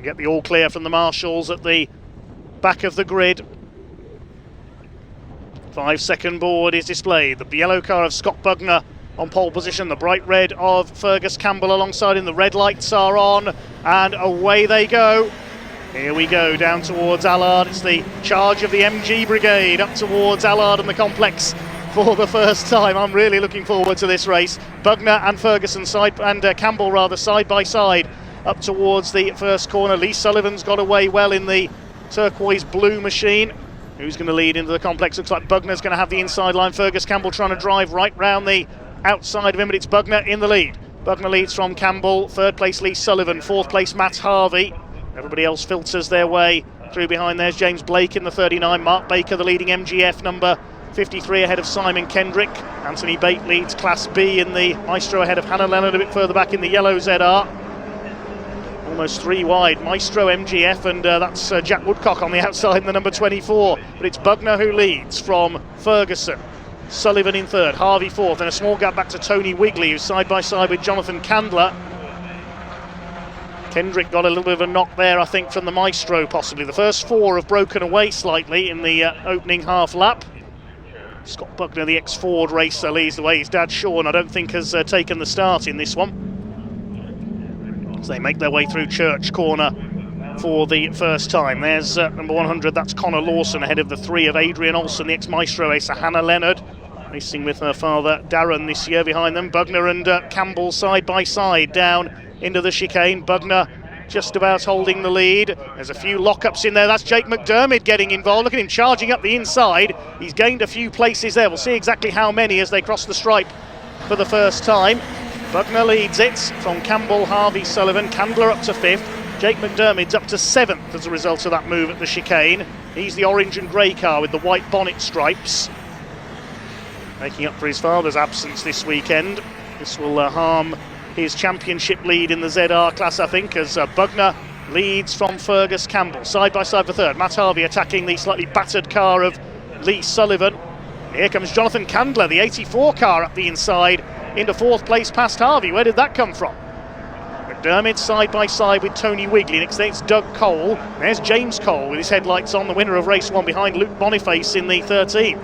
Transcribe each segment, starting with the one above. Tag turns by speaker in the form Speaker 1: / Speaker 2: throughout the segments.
Speaker 1: get the all clear from the marshals at the back of the grid. 5-second board is displayed. The yellow car of Scott Bugner on pole position, the bright red of Fergus Campbell alongside him. The red lights are on, and away they go. Here we go, down towards Allard. It's the charge of the MG Brigade up towards Allard and the complex for the first time. I'm really looking forward to this race. Bugner and Ferguson Campbell rather side by side up towards the first corner. Lee Sullivan's got away well in the turquoise blue machine. Who's going to lead into the complex? Looks like Bugner's going to have the inside line. Fergus Campbell trying to drive right round the outside of him, but it's Bugner in the lead. Bugner leads from Campbell. Third place Lee Sullivan. Fourth place Matt Harvey. Everybody else filters their way through behind. There's James Blake in the 39. Mark Baker, the leading MGF, number 53, ahead of Simon Kendrick. Anthony Bate leads Class B in the Maestro, ahead of Hannah Leonard a bit further back in the yellow ZR. Almost 3 wide. Maestro, MGF, and that's Jack Woodcock on the outside in the number 24. But it's Bugner who leads from Ferguson. Sullivan in third, Harvey fourth, and a small gap back to Tony Wigley, who's side by side with Jonathan Candler. Kendrick got a little bit of a knock there, I think, from the Maestro, possibly. The first 4 have broken away slightly in the opening half lap. Scott Bugner, the ex-Ford racer, leads the way. His dad, Sean, I don't think has taken the start in this one. As they make their way through Church Corner for the first time. There's number 100, that's Connor Lawson, ahead of the 3 of Adrian Olsen, the ex-Maestro racer. Hannah Leonard, racing with her father, Darren, this year behind them. Bugner and Campbell side by side down into the chicane. Bugner just about holding the lead. There's a few lockups in there. That's Jake McDermott getting involved. Look at him charging up the inside. He's gained a few places there. We'll see exactly how many as they cross the stripe for the first time. Bugner leads it from Campbell, Harvey, Sullivan. Candler up to 5th. Jake McDermott's up to 7th as a result of that move at the chicane. He's the orange and grey car with the white bonnet stripes, making up for his father's absence this weekend. This will harm his championship lead in the ZR class, I think, as Bugner leads from Fergus Campbell. Side by side for third. Matt Harvey attacking the slightly battered car of Lee Sullivan. Here comes Jonathan Candler, the 84 car up the inside, into 4th place past Harvey. Where did that come from? McDermott side by side with Tony Wigley. Next it's Doug Cole. There's James Cole with his headlights on, the winner of race 1 behind Luke Boniface in the 13.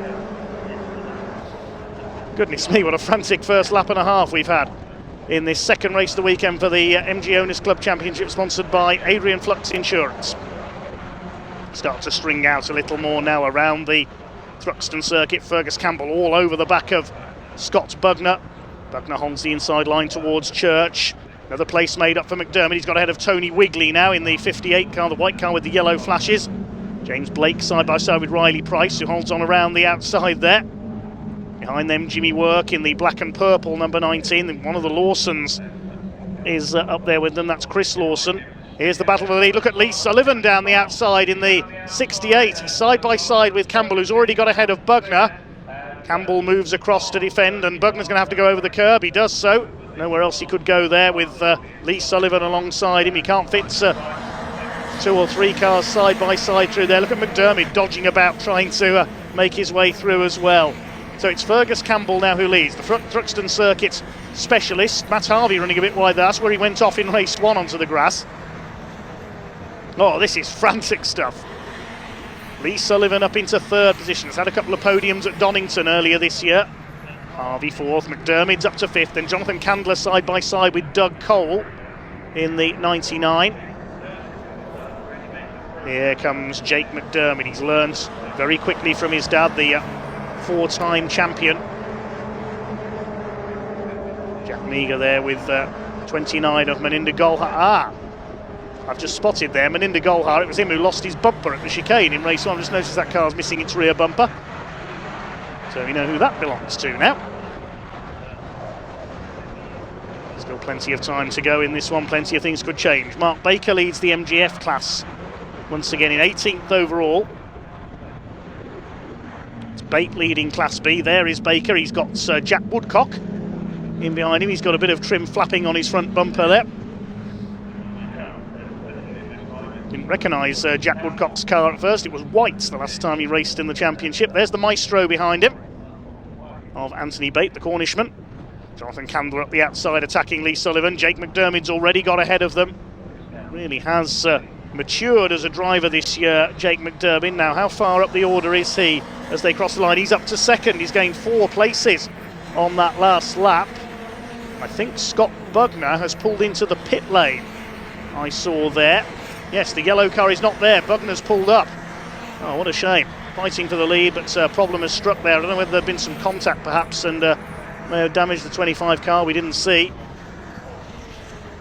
Speaker 1: Goodness me, what a frantic first lap and a half we've had in this second race of the weekend for the MG Owners Club Championship, sponsored by Adrian Flux Insurance. Start to string out a little more now around the Thruxton circuit. Fergus Campbell all over the back of Scott Bugner. Bugner holds the inside line towards Church. Another place made up for McDermott. He's got ahead of Tony Wigley now in the 58 car, the white car with the yellow flashes. James Blake side by side with Riley Price, who holds on around the outside there. Behind them, Jimmy Work in the black and purple, number 19. One of the Lawsons is up there with them. That's Chris Lawson. Here's the battle for the lead. Look at Lee Sullivan down the outside in the 68. He's side by side with Campbell, who's already got ahead of Bugner. Campbell moves across to defend, and Bugner's going to have to go over the curb. He does so. Nowhere else he could go there with Lee Sullivan alongside him. He can't fit 2 or 3 cars side by side through there. Look at McDermott dodging about, trying to make his way through as well. So it's Fergus Campbell now who leads. The Thruxton Circuit specialist. Matt Harvey running a bit wide there. That's where he went off in race 1 onto the grass. Oh, this is frantic stuff. Lee Sullivan up into 3rd position. He's had a couple of podiums at Donington earlier this year. Harvey 4th, McDermott's up to 5th, and Jonathan Candler side by side with Doug Cole in the 99. Here comes Jake McDermott. He's learned very quickly from his dad, the 4-time champion. Jack Meager there with 29 of Meninda Golhar. I've just spotted there Meninda Golhar. It was him who lost his bumper at the chicane in race 1. I've just noticed that car's missing its rear bumper. So we know who that belongs to now. Still plenty of time to go in this one. Plenty of things could change. Mark Baker leads the MGF class once again in 18th overall. It's Bate leading Class B. There is Baker. He's got Jack Woodcock in behind him. He's got a bit of trim flapping on his front bumper there. Didn't recognise Jack Woodcock's car at first. It was white the last time he raced in the championship. There's the Maestro behind him of Anthony Bate, the Cornishman. Jonathan Candler up the outside attacking Lee Sullivan. Jake McDermott's already got ahead of them. Really has matured as a driver this year, Jake McDermott. Now, how far up the order is he as they cross the line? He's up to second. He's gained 4 places on that last lap. I think Scott Bugner has pulled into the pit lane. I saw there. Yes, the yellow car is not there. Bugner's pulled up. Oh, what a shame. Fighting for the lead, but a problem has struck there. I don't know whether there'd been some contact perhaps and may have damaged the 25 car. We didn't see.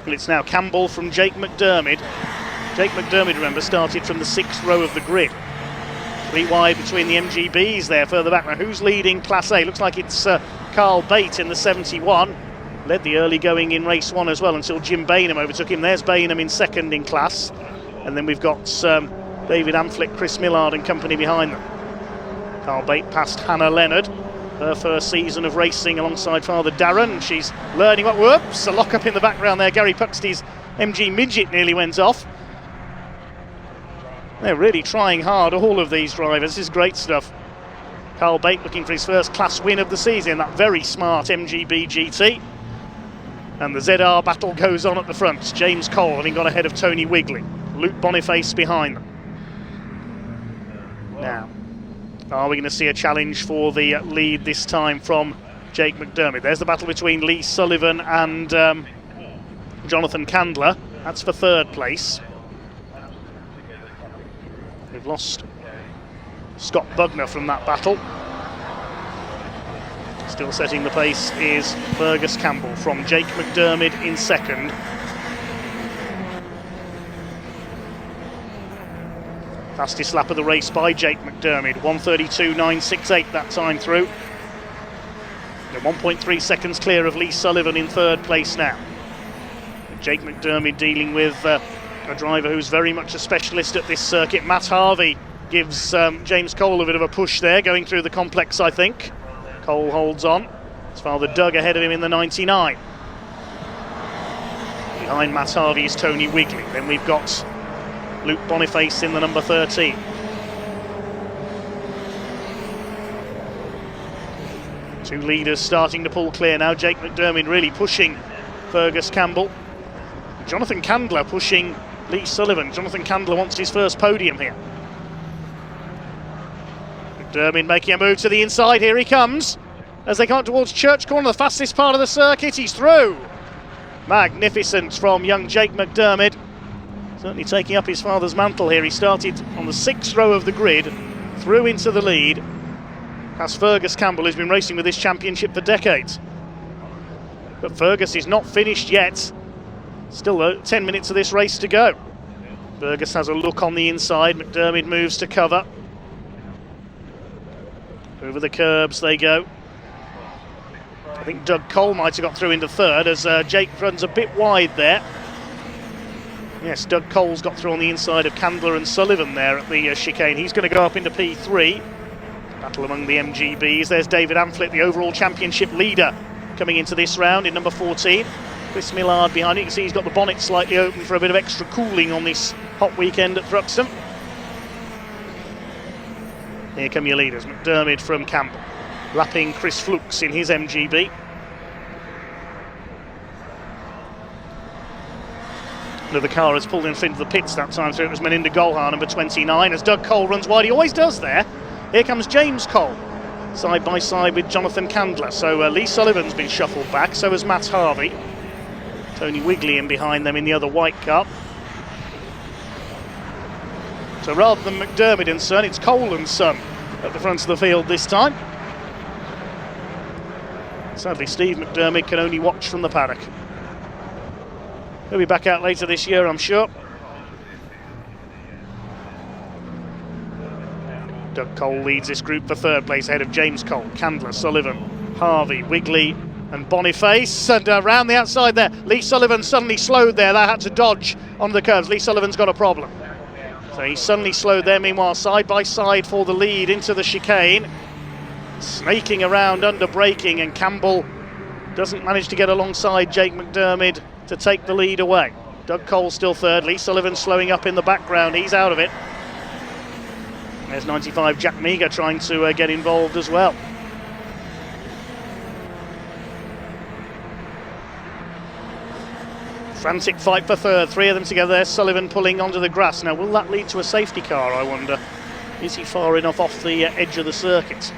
Speaker 1: Well, it's now Campbell from Jake McDermott. Jake McDermott, remember, started from the 6th row of the grid. 3 wide between the MGBs there further back. Now, who's leading Class A? Looks like it's Carl Bate in the 71. Led the early going in race 1 as well until Jim Bainham overtook him. There's Bainham in second in class. And then we've got David Amflick, Chris Millard and company behind them. Carl Bate past Hannah Leonard. Her first season of racing alongside father Darren. She's learning what. Whoops, a lock up in the background there. Gary Puxty's MG Midget nearly went off. They're really trying hard, all of these drivers. This is great stuff. Carl Bate looking for his first class win of the season, that very smart MGB GT. And the ZR battle goes on at the front. James Cole having got ahead of Tony Wigley. Luke Boniface behind them. Now, are we going to see a challenge for the lead this time from Jake McDermott? There's the battle between Lee Sullivan and Jonathan Candler. That's for 3rd place. We've lost Scott Bugner from that battle. Still setting the pace is Fergus Campbell from Jake McDermott in 2nd. Fastest lap of the race by Jake McDermott, 1:32.968 that time through. They're 1.3 seconds clear of Lee Sullivan in 3rd place now. Jake McDermott dealing with a driver who's very much a specialist at this circuit. Matt Harvey gives James Cole a bit of a push there, going through the complex, I think. Cole holds on. His father Doug ahead of him in the 99. Behind Matt Harvey is Tony Wigley. Then we've got Luke Boniface in the number 13. Two leaders starting to pull clear now. Jake McDermott really pushing Fergus Campbell. Jonathan Candler pushing Lee Sullivan. Jonathan Candler wants his first podium here. McDermott making a move to the inside. Here he comes as they come up towards Church Corner, the fastest part of the circuit. He's through. Magnificent from young Jake McDermott. Certainly taking up his father's mantle here. He started on the 6th row of the grid, through into the lead. Past Fergus Campbell, who's been racing with this championship for decades. But Fergus is not finished yet. Still 10 minutes of this race to go. Fergus has a look on the inside. McDermott moves to cover. Over the curbs they go. I think Doug Cole might have got through into 3rd as Jake runs a bit wide there. Yes, Doug Cole's got through on the inside of Candler and Sullivan there at the chicane. He's going to go up into P3. Battle among the MGBs. There's David Amflick, the overall championship leader, coming into this round in number 14. Chris Millard behind it. You can see he's got the bonnet slightly open for a bit of extra cooling on this hot weekend at Thruxton. Here come your leaders. McDermott from Campbell, lapping Chris Flukes in his MGB. The car has pulled in into the pits that time through. It was Meninda Golhar, number 29, as Doug Cole runs wide. He always does there. Here comes James Cole, side by side with Jonathan Candler. So Lee Sullivan's been shuffled back, so has Matt Harvey. Tony Wigley in behind them in the other white car. So rather than McDermott and Son, it's Cole and Son at the front of the field this time. Sadly, Steve McDermott can only watch from the paddock. He'll be back out later this year, I'm sure. Doug Cole leads this group for 3rd place ahead of James Cole, Candler, Sullivan, Harvey, Wigley and Boniface. And around the outside there, Lee Sullivan suddenly slowed there. That had to dodge on the curves. Lee Sullivan's got a problem. So he suddenly slowed there. Meanwhile, side by side for the lead into the chicane. Snaking around under braking, and Campbell doesn't manage to get alongside Jake McDermott to take the lead away. Doug Cole still 3rd. Lee Sullivan slowing up in the background. He's out of it. There's 95 Jack Meager trying to get involved as well. Frantic fight for third, three of them together there. Sullivan pulling onto the grass. Now, will that lead to a safety car, I wonder? Is he far enough off the edge of the circuit?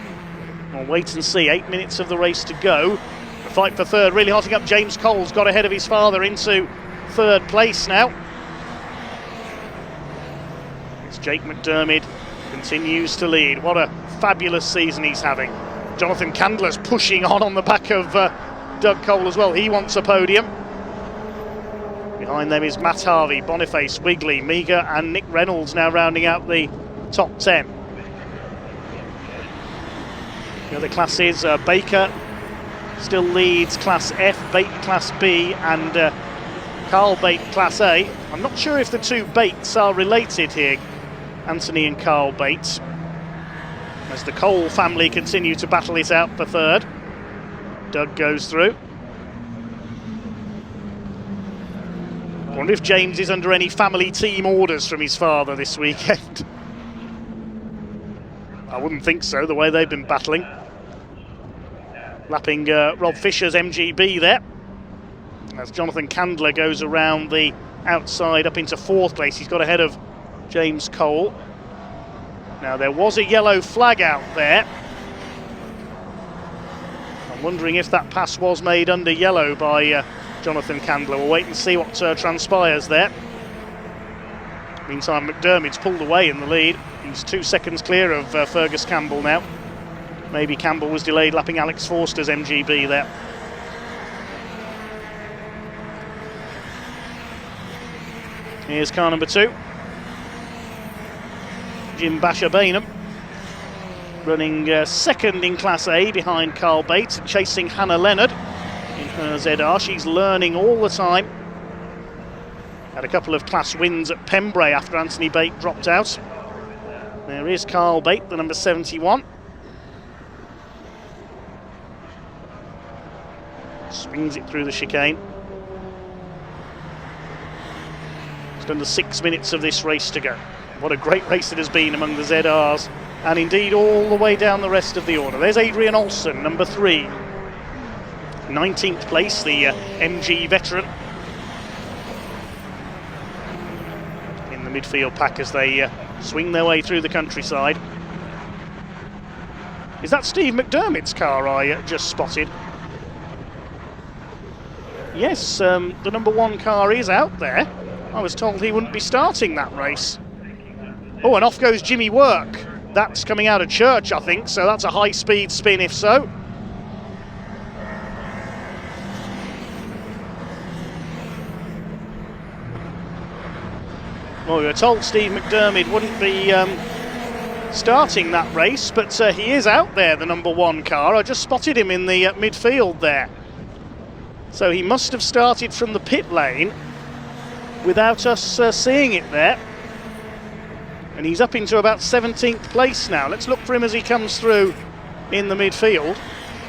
Speaker 1: We'll wait and see. 8 minutes of the race to go. The fight for third really hotting up. James Cole's got ahead of his father into third place now. It's Jake McDermott continues to lead. What a fabulous season he's having. Jonathan Candler's pushing on the back of Doug Cole as well. He wants a podium. Behind them is Matt Harvey, Boniface, Wigley, Meager and Nick Reynolds now rounding out the top 10. The other classes, Baker still leads Class F, Bate Class B and Carl Bate Class A. I'm not sure if the two Bates are related here, Anthony and Carl Bates, as the Cole family continue to battle it out for third. Doug goes through. I wonder if James is under any family team orders from his father this weekend. I wouldn't think so, the way they've been battling. Lapping Rob Fisher's MGB there, as Jonathan Candler goes around the outside up into fourth place. He's got ahead of James Cole. Now, there was a yellow flag out there. I'm wondering if that pass was made under yellow by Jonathan Candler. We'll wait and see what transpires there. Meantime, McDermott's pulled away in the lead. He's 2 seconds clear of Fergus Campbell now. Maybe Campbell was delayed lapping Alex Forster's MGB there. Here's car number 2. Jim Basher-Bainham running second in Class A behind Carl Bates, chasing Hannah Leonard in her ZR. She's learning all the time. Had a couple of class wins at Pembrey after Anthony Bate dropped out. There is Carl Bate, the number 71. Swings it through the chicane. It's under 6 minutes of this race to go. What a great race it has been among the ZRs, and indeed all the way down the rest of the order. There's Adrian Olsen, number 3. 19th place, the MG veteran. In the midfield pack as they swing their way through the countryside. Is that Steve McDermott's car I just spotted? Yes, the number 1 car is out there. I was told he wouldn't be starting that race. Oh, and off goes Jimmy Work. That's coming out of church, I think, so that's a high-speed spin if so. Well, we were told Steve McDermott wouldn't be starting that race, but he is out there, the number 1 car. I just spotted him in the midfield there. So he must have started from the pit lane without us seeing it there. And he's up into about 17th place now. Let's look for him as he comes through in the midfield.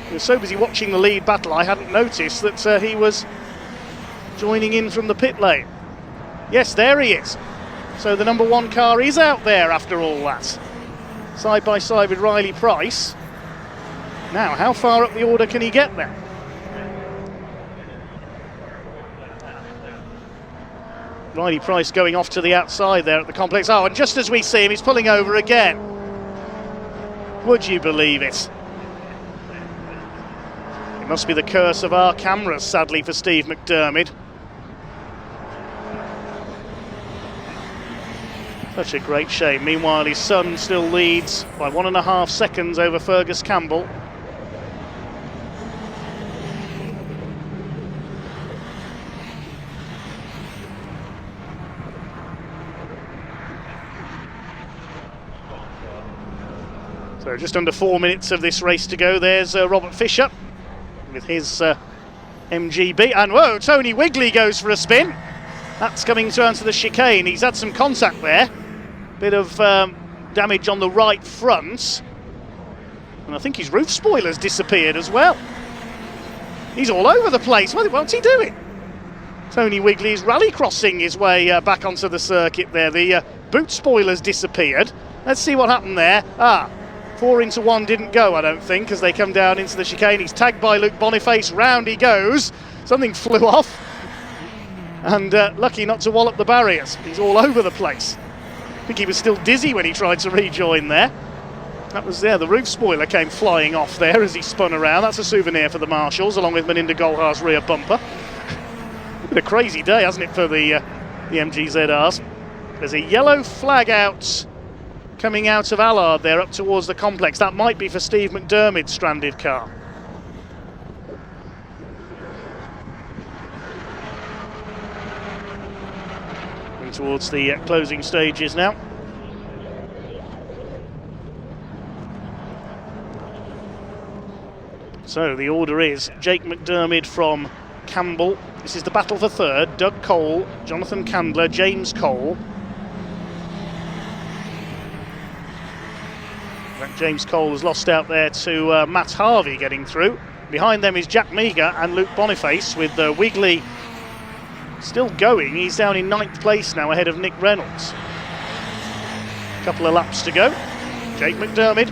Speaker 1: I was so busy watching the lead battle, I hadn't noticed that he was joining in from the pit lane. Yes, there he is. So the number 1 car is out there after all that. Side by side with Riley Price. Now, how far up the order can he get there? Riley Price going off to the outside there at the complex. Oh, and just as we see him, he's pulling over again. Would you believe it? It must be the curse of our cameras, sadly, for Steve McDermott. Such a great shame. Meanwhile, his son still leads by 1.5 seconds over Fergus Campbell. So just under 4 minutes of this race to go. There's Robert Fisher with his MGB. And whoa, Tony Wigley goes for a spin. That's coming to answer the chicane. He's had some contact there. Bit of damage on the right front. And I think his roof spoiler's disappeared as well. He's all over the place. What's he doing? Tony Wigley is rallycrossing his way back onto the circuit there. The boot spoiler's disappeared. Let's see what happened there. 4 into 1 didn't go, I don't think, as they come down into the chicane. He's tagged by Luke Boniface. Round he goes. Something flew off. and lucky not to wallop the barriers. He's all over the place. I think he was still dizzy when he tried to rejoin there. That was there. The roof spoiler came flying off there as he spun around. That's a souvenir for the marshals, along with Meninda Golhar's rear bumper. Been a crazy day, hasn't it, for the MGZRs? There's a yellow flag out, coming out of Allard there, up towards the complex. That might be for Steve McDermott's stranded car. Towards the closing stages now. So the order is Jake McDermott from Campbell. This is the battle for third. Doug Cole, Jonathan Candler, James Cole. James Cole has lost out there to Matt Harvey getting through. Behind them is Jack Meagher and Luke Boniface, with Wigley still going. He's down in 9th place now, ahead of Nick Reynolds. A couple of laps to go. Jake McDermott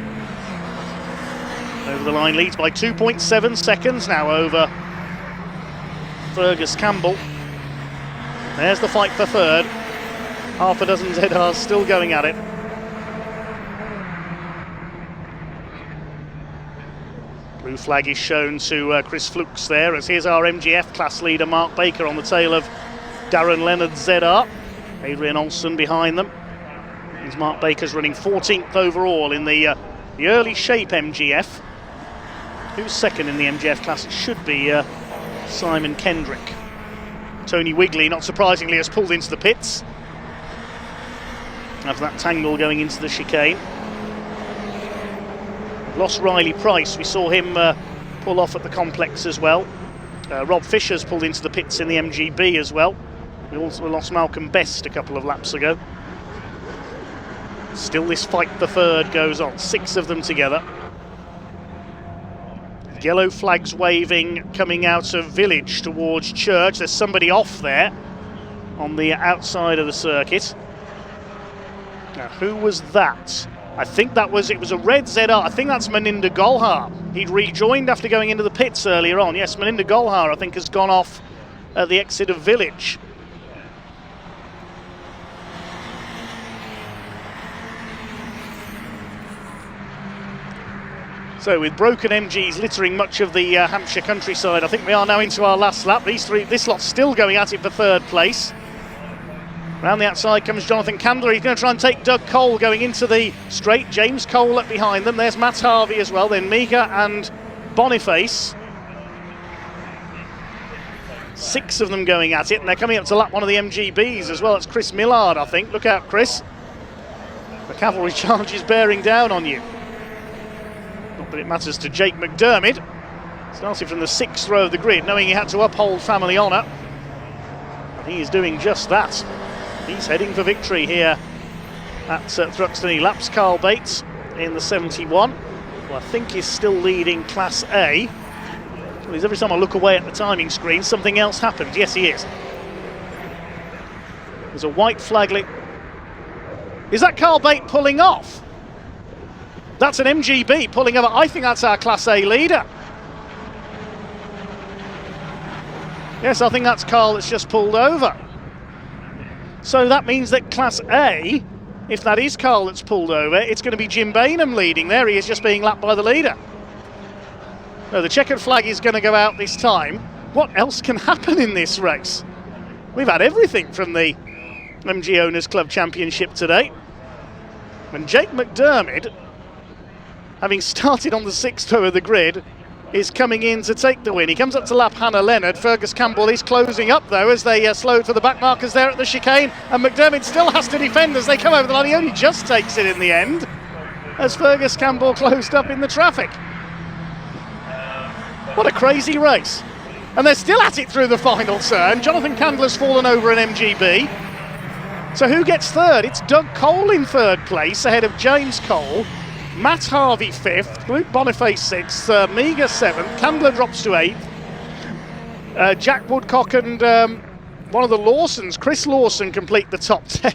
Speaker 1: over the line, leads by 2.7 seconds now over Fergus Campbell. There's the fight for third. Half a dozen ZRs still going at it. Blue flag is shown to Chris Flukes there, as here's our MGF class leader Mark Baker on the tail of Darren Leonard's ZR. Adrian Olsen behind them. As Mark Baker's running 14th overall in the early shape MGF. Who's second in the MGF class? It should be Simon Kendrick. Tony Wigley, not surprisingly, has pulled into the pits after that tangle going into the chicane. Lost Riley Price, we saw him pull off at the complex as well. Rob Fisher's pulled into the pits in the MGB as well. We also lost Malcolm Best a couple of laps ago. Still this fight for third goes on, 6 of them together. Yellow flags waving coming out of Village towards Church. There's somebody off there on the outside of the circuit. Now, who was that? I think it was a red ZR. I think that's Meninda Golhar. He'd rejoined after going into the pits earlier on. Yes, Meninda Golhar, I think, has gone off at the exit of Village. So with broken MGs littering much of the Hampshire countryside, I think we are now into our last lap. This lot's still going at it for third place. Round the outside comes Jonathan Candler. He's going to try and take Doug Cole going into the straight. James Cole up behind them. There's Matt Harvey as well. Then Meagher and Boniface. 6 of them going at it, and they're coming up to lap 1 of the MGBs as well. It's Chris Millard, I think. Look out, Chris. The cavalry charge is bearing down on you. Not that it matters to Jake McDermott. Started from the 6th row of the grid, knowing he had to uphold family honour. And he is doing just that. He's heading for victory here at Thruxton. He laps Carl Bates in the 71, who I think is still leading Class A. Well, every time I look away at the timing screen, something else happens. Yes, he is. There's a white flag. Is that Carl Bates pulling off? That's an MGB pulling over. I think that's our Class A leader. Yes, I think that's Carl that's just pulled over. So that means that Class A, if that is Carl that's pulled over, it's going to be Jim Bainham leading. There he is, just being lapped by the leader. No, the checkered flag is going to go out this time. What else can happen in this race? We've had everything from the MG Owners Club Championship today. And Jake McDermott, having started on the 6th row of the grid, is coming in to take the win. He comes up to lap Hannah Leonard. Fergus Campbell is closing up though as they slowed for the back markers there at the chicane, and McDermott still has to defend as they come over the line. He only just takes it in the end as Fergus Campbell closed up in the traffic. What a crazy race. And they're still at it through the final turn. Jonathan Candler's fallen over an MGB. So who gets third? It's Doug Cole in third place ahead of James Cole. Matt Harvey 5th, Luke Boniface 6th, Meagher 7th, Candler drops to 8th. Jack Woodcock and one of the Lawsons, Chris Lawson, complete the top 10.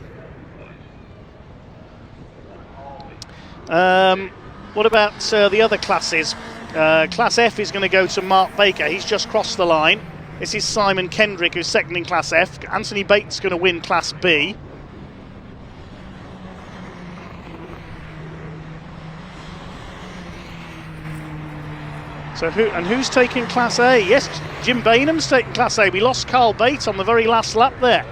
Speaker 1: What about the other classes? Class F is going to go to Mark Baker. He's just crossed the line. This is Simon Kendrick, who's second in Class F. Anthony Bates going to win Class B. So who's taking Class A? Yes, Jim Bainham's taking Class A. We lost Carl Bates on the very last lap there.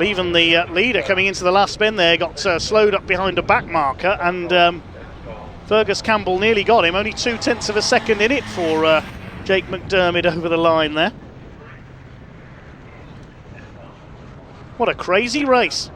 Speaker 1: Even the leader coming into the last spin there got slowed up behind a back marker, and Fergus Campbell nearly got him. Only 0.2 of a second in it for Jake McDermott over the line there. What a crazy race.